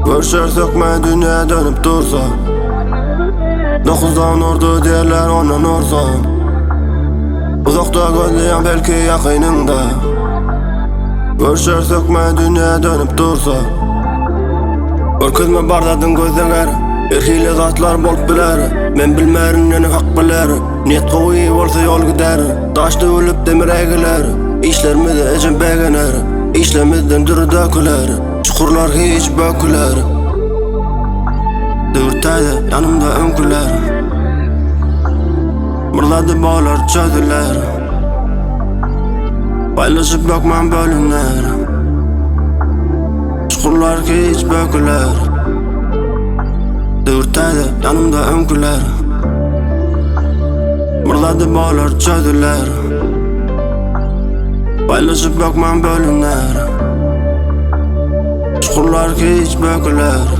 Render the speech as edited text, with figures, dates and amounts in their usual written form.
Görüşer sökme dünya dönüp dursa, 9'dan ordu derler ondan orzan. Uzakta gözleyen belki yakınında. Görüşer sökme dünya dönüp dursa, Örküzme bardadın gözdeler, erkiyle zatlar bolup biler. Men bilmerin neni hak biler, niyet kovi bolsa yol gider. Taşta ölüp demir egiler, işlerimiz ecem begener. İşlemizden dürü döküler, çukurlar hiç böküler. Dürtaydı yanımda önküler, mırladı bağlar çödüler. Paylaşıp bakmam bölünler, çukurlar hiç böküler. Dürtaydı yanımda önküler, mırladı bağlar çödüler. Paylaşıp bakmam bölünler, çukurlar hiç böküler.